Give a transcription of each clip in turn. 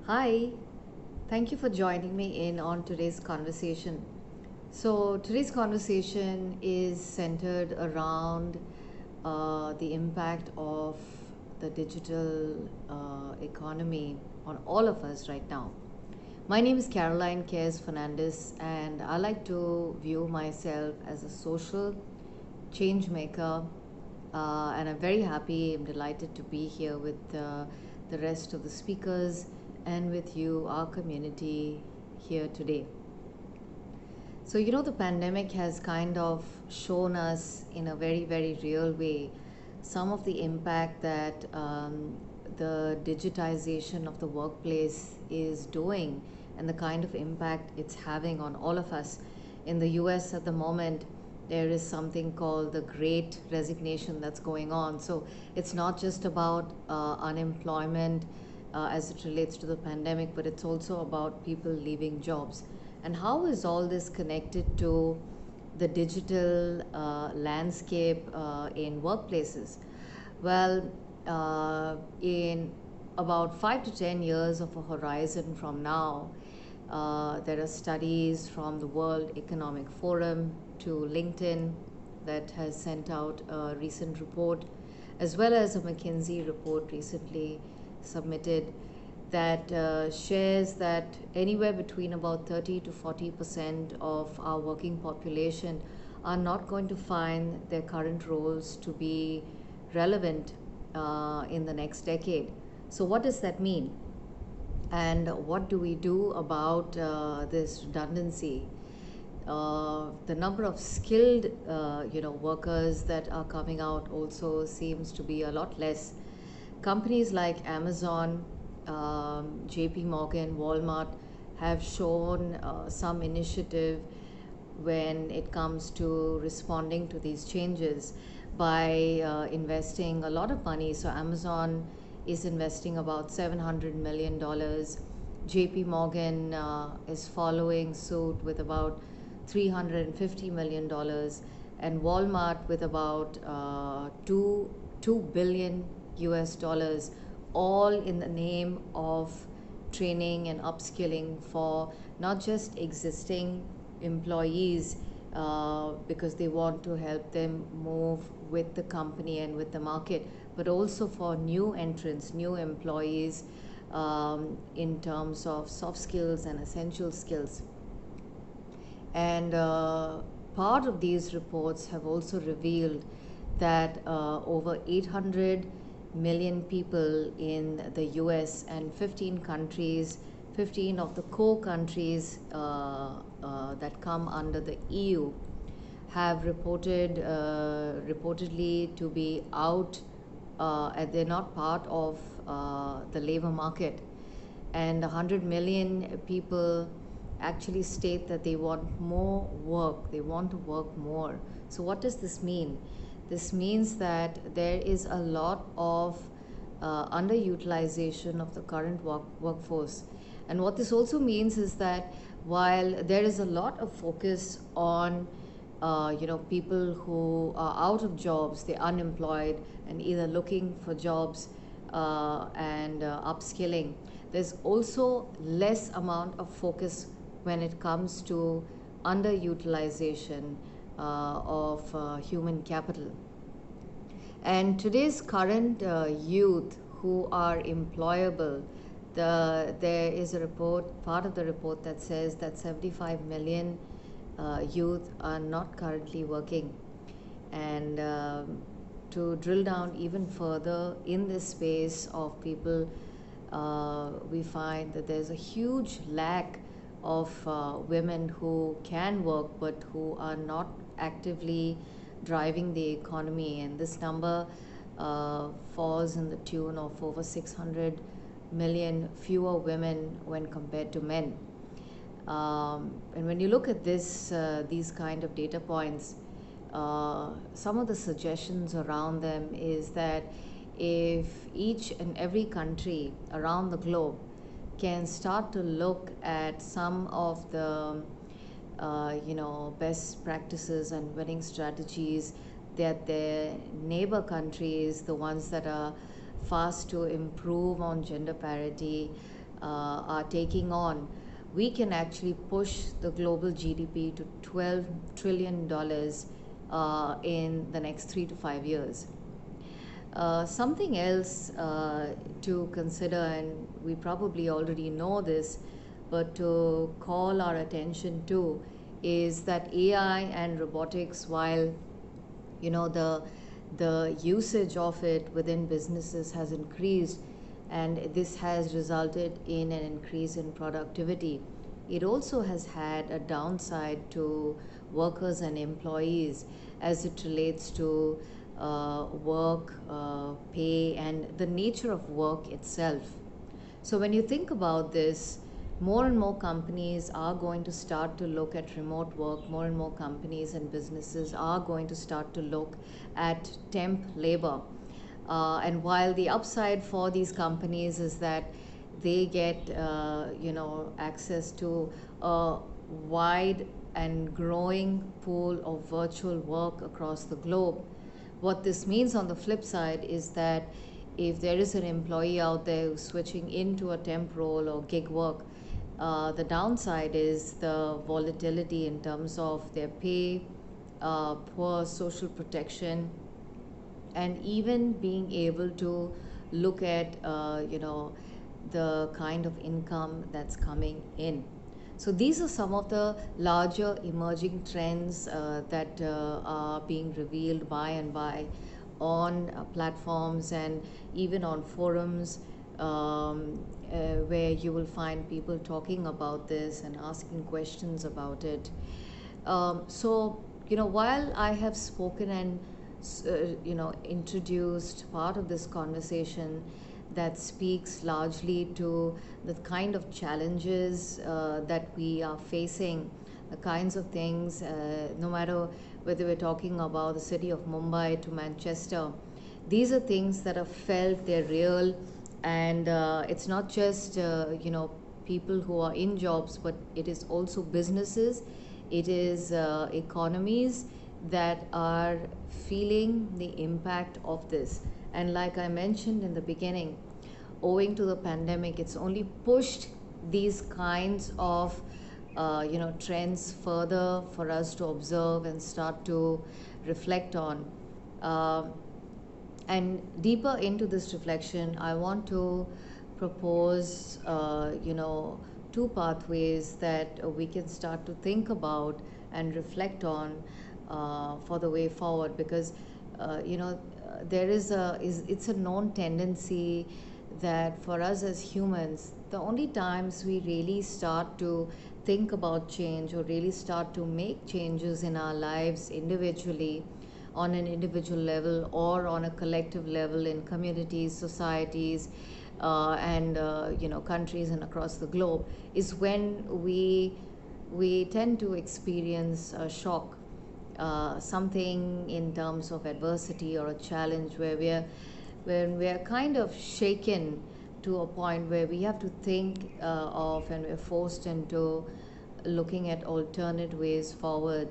Hi, thank you for joining me in on today's conversation. So, today's conversation is centered around the impact of the digital economy on all of us right now. My name is Caroline Cares Fernandez, and I like to view myself as a social change maker. And I'm very happy, I'm delighted to be here with the rest of the speakers and with you, our community here today. So, the pandemic has kind of shown us in a very, very real way some of the impact that the digitization of the workplace is doing and the kind of impact it's having on all of us. In the US at the moment, there is something called the Great Resignation that's going on. So it's not just about unemployment as it relates to the pandemic, but it's also about people leaving jobs. And how is all this connected to the digital landscape in workplaces? Well, in about 5 to 10 years of a horizon from now, there are studies from the World Economic Forum to LinkedIn that has sent out a recent report, as well as a McKinsey report recently submitted that shares that anywhere between about 30 to 40% of our working population are not going to find their current roles to be relevant in the next decade. So, what does that mean? And what do we do about this redundancy? The number of skilled, workers that are coming out also seems to be a lot less. Companies like Amazon, JP Morgan, Walmart have shown some initiative when it comes to responding to these changes by investing a lot of money. So Amazon is investing about $700 million. JP Morgan is following suit with about $350 million, and Walmart with about 2 billion US dollars, all in the name of training and upskilling for not just existing employees because they want to help them move with the company and with the market, but also for new entrants, new employees in terms of soft skills and essential skills. And part of these reports have also revealed that over 800 million people in the US and 15 countries, 15 of the core countries that come under the EU have reportedly to be out and they're not part of the labor market. And 100 million people actually state that they want more work, they want to work more. So, what does this mean? This means that there is a lot of underutilization of the current workforce. And what this also means is that while there is a lot of focus on people who are out of jobs, they're unemployed and either looking for jobs and upskilling, there's also less amount of focus when it comes to underutilization of human capital. And today's current youth who are employable, there is a report, part of the report that says that 75 million youth are not currently working. And to drill down even further in this space of people, we find that there's a huge lack of women who can work but who are not actively driving the economy, and this number falls in the tune of over 600 million fewer women when compared to men. And when you look at these kind of data points, some of the suggestions around them is that if each and every country around the globe can start to look at some of the best practices and winning strategies that their neighbor countries, the ones that are fast to improve on gender parity, are taking on, we can actually push the global GDP to $12 trillion in the next 3 to 5 years. Something else to consider, and we probably already know this, but to call our attention to, is that AI and robotics, while the usage of it within businesses has increased, and this has resulted in an increase in productivity, it also has had a downside to workers and employees as it relates to work, pay, and the nature of work itself. So when you think about this, more and more companies are going to start to look at remote work. More and more companies and businesses are going to start to look at temp labor. And while the upside for these companies is that they get access to a wide and growing pool of virtual work across the globe, what this means on the flip side is that if there is an employee out there who's switching into a temp role or gig work, the downside is the volatility in terms of their pay, poor social protection, and even being able to look at the kind of income that's coming in. So these are some of the larger emerging trends that are being revealed by and by on platforms and even on forums, where you will find people talking about this and asking questions about it. While I have spoken and introduced part of this conversation that speaks largely to the kind of challenges that we are facing, the kinds of things, no matter whether we're talking about the city of Mumbai to Manchester, these are things that are felt, they're real, and it's not just people who are in jobs, but it is also businesses, it is economies that are feeling the impact of this. And like I mentioned in the beginning, owing to the pandemic, it's only pushed these kinds of trends further for us to observe and start to reflect on. And deeper into this reflection, I want to propose, two pathways that we can start to think about and reflect on for the way forward, because there is it's a known tendency that for us as humans, the only times we really start to think about change or really start to make changes in our lives individually, on an individual level or on a collective level in communities, societies, and countries and across the globe, is when we tend to experience a shock, something in terms of adversity or a challenge where we're kind of shaken to a point where we have to think of, and we're forced into looking at alternate ways forward.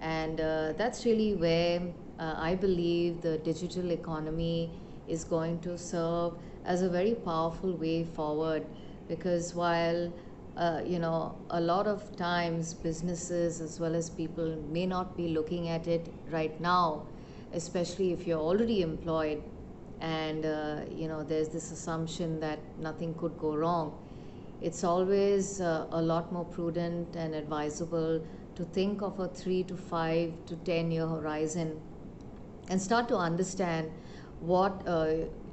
And that's really where I believe the digital economy is going to serve as a very powerful way forward, because while a lot of times businesses as well as people may not be looking at it right now, especially if you're already employed, and there's this assumption that nothing could go wrong. It's always a lot more prudent and advisable to think of a 3 to 5 to 10 year horizon and start to understand what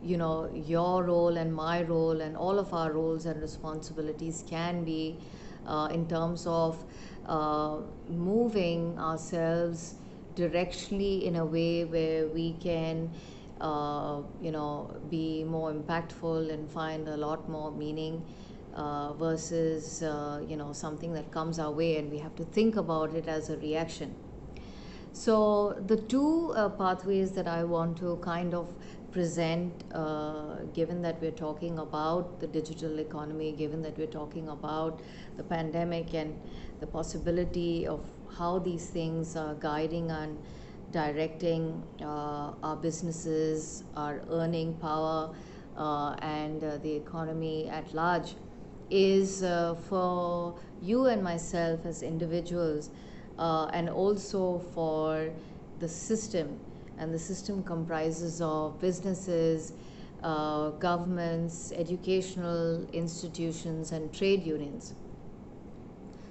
your role and my role and all of our roles and responsibilities can be in terms of moving ourselves directionally in a way where we can be more impactful and find a lot more meaning, versus something that comes our way and we have to think about it as a reaction. So the two pathways that I want to kind of present, given that we're talking about the digital economy, given that we're talking about the pandemic and the possibility of how these things are guiding and directing our businesses, our earning power, and the economy at large. is for you and myself as individuals, and also for the system. And the system comprises of businesses, governments, educational institutions, and trade unions.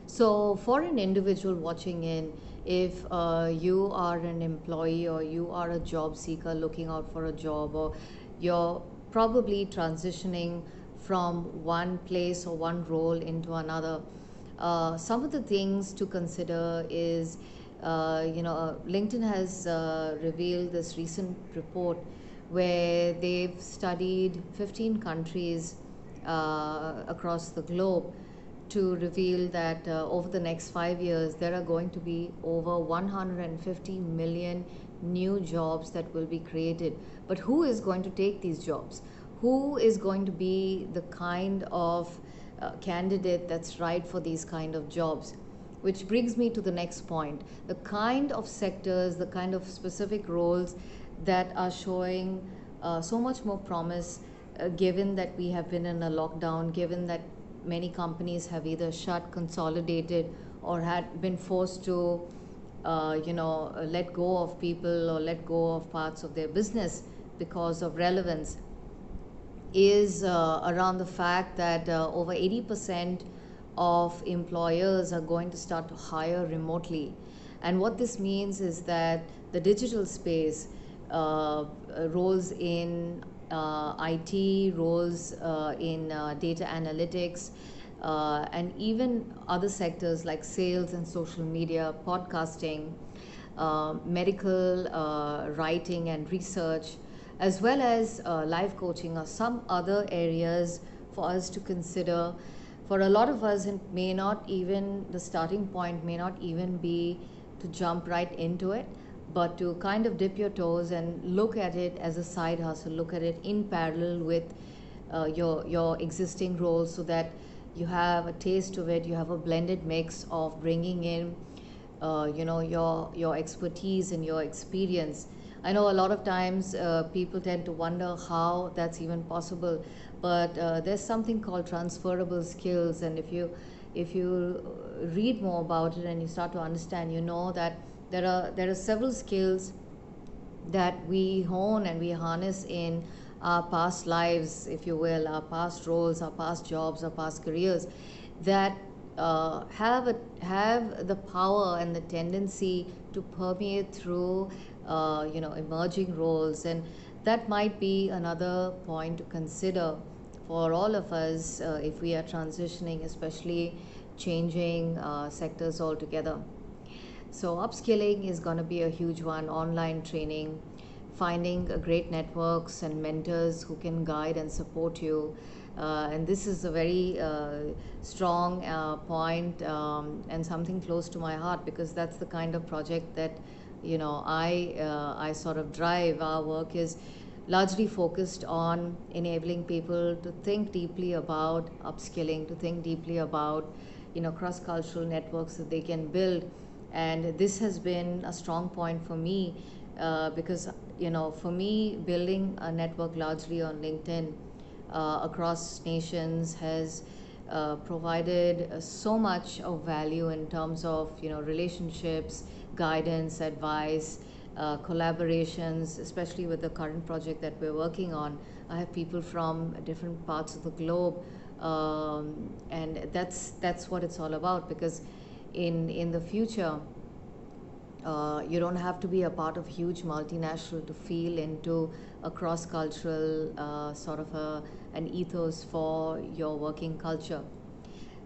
So, for an individual watching in, if you are an employee or you are a job seeker looking out for a job, or you're probably transitioning from one place or one role into another, some of the things to consider is, LinkedIn has revealed this recent report where they've studied 15 countries across the globe to reveal that over the next 5 years, there are going to be over 150 million new jobs that will be created. But who is going to take these jobs? Who is going to be the kind of candidate that's right for these kind of jobs? Which brings me to the next point. The kind of sectors, the kind of specific roles that are showing so much more promise, given that we have been in a lockdown, given that many companies have either shut, consolidated, or had been forced to, let go of people or let go of parts of their business because of relevance, is around the fact that over 80% of employers are going to start to hire remotely. And what this means is that the digital space, roles in IT, roles in data analytics, and even other sectors like sales and social media, podcasting, medical writing and research, as well as life coaching, are some other areas for us to consider. For a lot of us, it may not even, the starting point may not even be to jump right into it, but to kind of dip your toes and look at it as a side hustle, look at it in parallel with your existing roles, so that you have a taste of it, you have a blended mix of bringing in your expertise and your experience. I know a lot of times people tend to wonder how that's even possible, but there's something called transferable skills, and if you read more about it and you start to understand, you know that there are several skills that we hone and we harness in our past lives, if you will, our past roles, our past jobs, our past careers, that have the power and the tendency to permeate through emerging roles. And that might be another point to consider for all of us if we are transitioning, especially changing sectors altogether. So upskilling is going to be a huge one. Online training, finding great networks and mentors who can guide and support you. And this is a very strong point, and something close to my heart, because that's the kind of project that I sort of drive. Our work is largely focused on enabling people to think deeply about upskilling, to think deeply about cross-cultural networks that they can build. And this has been a strong point for me, because for me, building a network largely on LinkedIn across nations has provided so much of value in terms of relationships, guidance, advice, collaborations, especially with the current project that we're working on. I have people from different parts of the globe, and that's what it's all about, because in the future, you don't have to be a part of huge multinational to feel into a cross-cultural sort of an ethos for your working culture.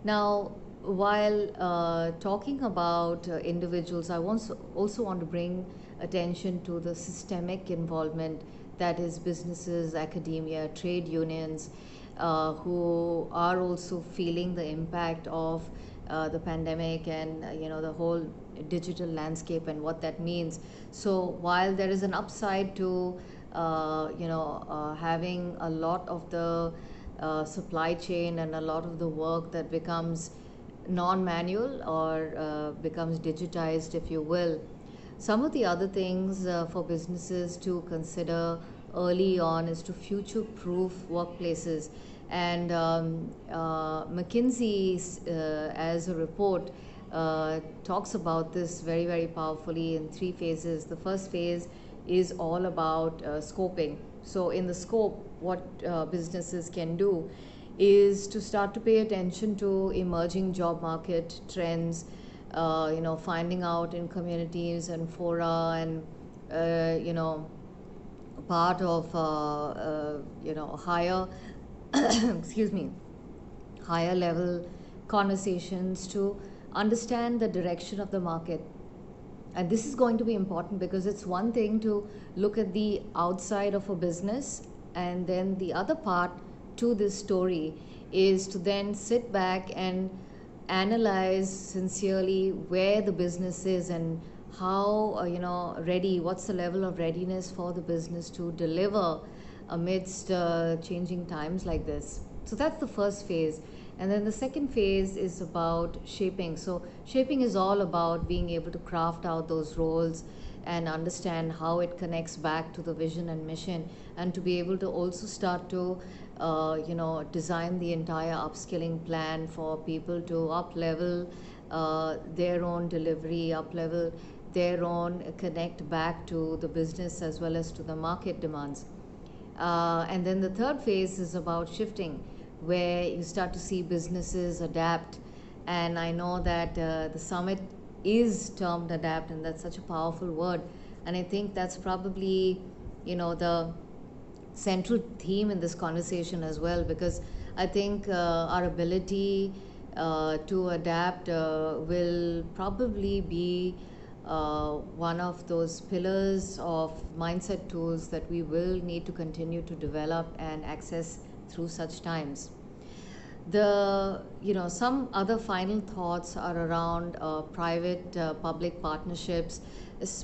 Now, while talking about individuals, I also want to bring attention to the systemic involvement, that is businesses, academia, trade unions, who are also feeling the impact of the pandemic and the whole digital landscape and what that means. So while there is an upside to having a lot of the supply chain and a lot of the work that becomes non-manual or becomes digitized, if you will, some of the other things for businesses to consider early on is to future-proof workplaces. And McKinsey, as a report, talks about this very, very powerfully in three phases. The first phase is all about scoping. So, in the scope, what businesses can do is to start to pay attention to emerging job market trends, finding out in communities and fora and, part of, higher, excuse me, higher level conversations to understand the direction of the market. And this is going to be important because it's one thing to look at the outside of a business, and then the other part to this story is to then sit back and analyze sincerely where the business is and how ready, what's the level of readiness for the business to deliver amidst changing times like this. So that's the first phase. And then the second phase is about shaping. So shaping is all about being able to craft out those roles and understand how it connects back to the vision and mission, and to be able to also start to design the entire upskilling plan for people to up level their own delivery, up level their own connect back to the business as well as to the market demands. And then the third phase is about shifting, where you start to see businesses adapt. And I know that the summit is termed adapt, and that's such a powerful word. And I think that's probably, the central theme in this conversation as well, because I think our ability to adapt will probably be one of those pillars of mindset tools that we will need to continue to develop and access through such times. Some other final thoughts are around private public partnerships,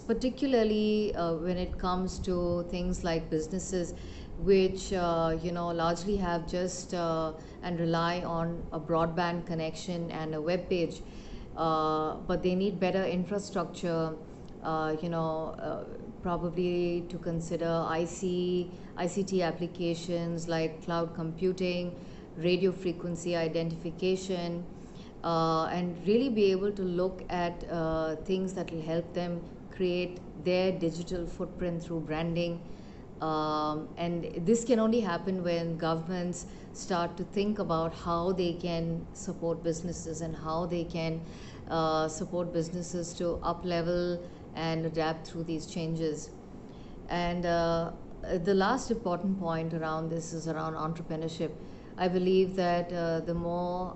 particularly when it comes to things like businesses which largely have just and rely on a broadband connection and a web page, but they need better infrastructure, probably to consider ICT applications like cloud computing, radio frequency identification, and really be able to look at things that will help them create their digital footprint through branding. And this can only happen when governments start to think about how they can support businesses and how they can support businesses to up level and adapt through these changes. And the last important point around this is around entrepreneurship. I believe that the more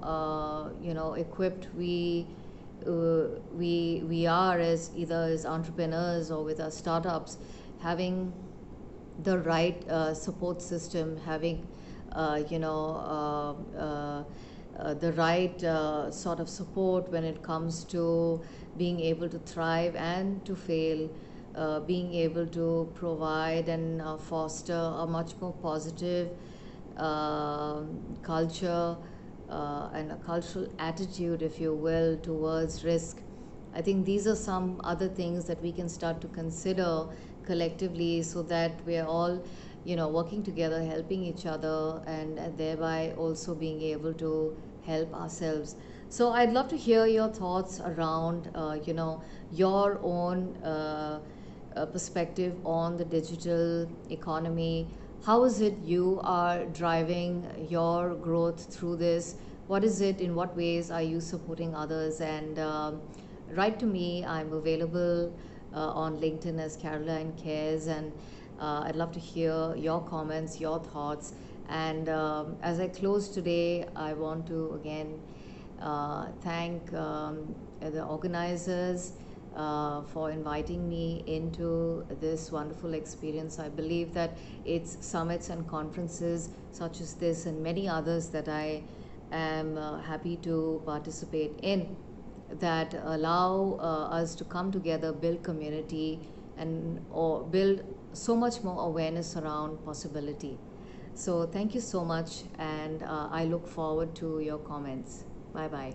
equipped we are as either as entrepreneurs or with our startups, having the right support system, having the right sort of support when it comes to being able to thrive and to fail, being able to provide and foster a much more positive culture and a cultural attitude, if you will, towards risk. I think these are some other things that we can start to consider collectively, so that we are all working together, helping each other, and thereby also being able to help ourselves. So I'd love to hear your thoughts around your own perspective on the digital economy. How is it you are driving your growth through this? What is it, in what ways are you supporting others? And write to me. I'm available on LinkedIn as Caroline Cares, and I'd love to hear your comments, your thoughts. And as I close today, I want to again thank the organizers for inviting me into this wonderful experience. I believe that it's summits and conferences such as this and many others that I am happy to participate in, that allow us to come together, build community, and or build so much more awareness around possibility. So thank you so much, and I look forward to your comments. Bye bye.